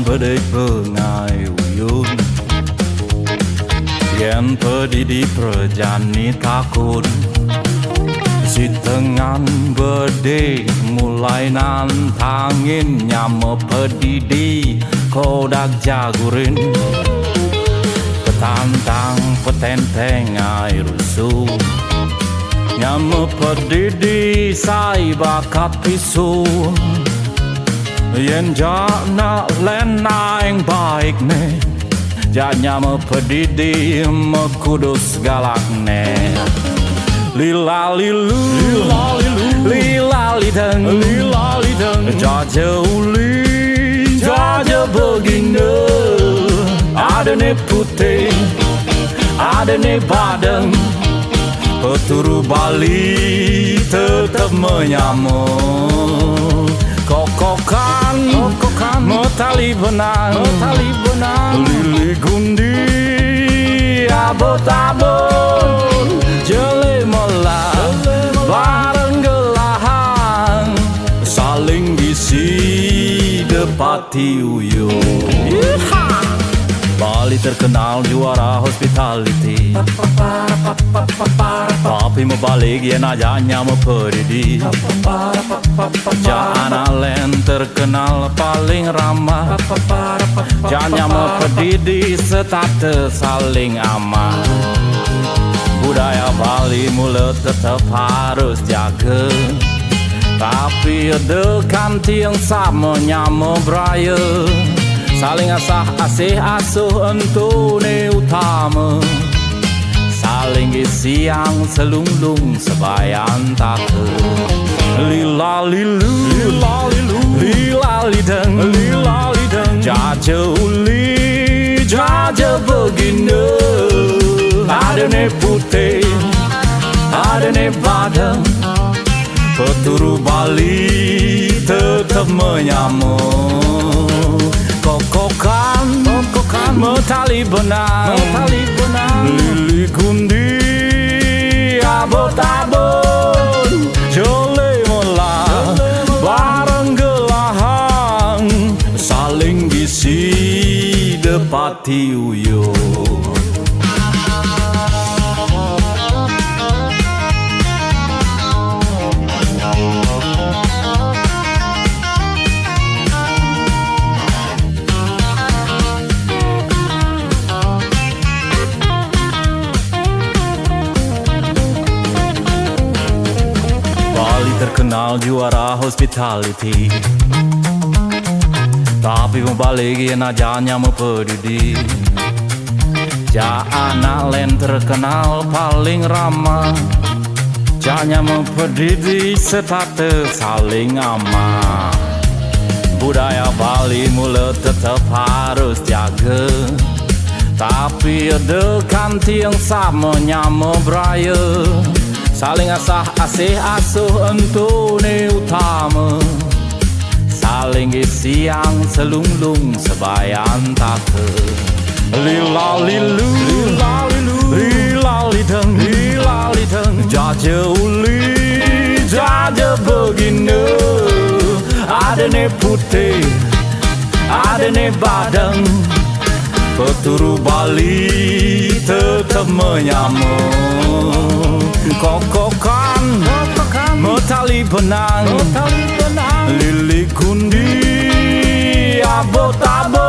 bedai pengai uyun yen pedidi perjani takun si tengan bedai mulai nantangin nyame pedidi kodak jagurin petantang petenteng air rusuh nyame pedidi sai bakat pisu yen jana lenang baik ne janya me pedidi me kudus galak ne lila lilu lila lideng jaja uli jaja begine ada ne putih ada ne badeng peturu Bali tetap menyamuk kokokan metali benang lili gundi abot-abot jele melah bareng gelahan saling gisi depati uyuh. Bali terkenal juara hospitality tapi mau balik ya najanya mau pedidi jangan len terkenal paling ramah jangan mau pedidi setate saling aman budaya Bali mulut tetap harus jaga tapi ada kanti yang sama nyama beraya saling asah asih asuh entune utama saling siang selunglung sebayan take lila lilu lila lideng jaja uli jaja begine ada ne putih ada ne badeng peturu Bali tetap menyamuk kokokan metali benang lili gundi abot-abot jole melah bareng gelahan saling gisi depati uyuh. Terkenal juara hospitality tapi mau balik ya najanya mau pedidi jangan len terkenal paling ramah jangan mau pedidi setate saling aman budaya Bali mulut tetap harus jaga tapi ada kanti yang sama nyama beraya saling asah asih asuh entune utama saling siang selunglung sebayan take lila lilu lila lideng jaja uli jaja begine ada ne putih ada ne badeng peturu Bali tetap menyamuk kokokan metali benang lili gundi abot-abot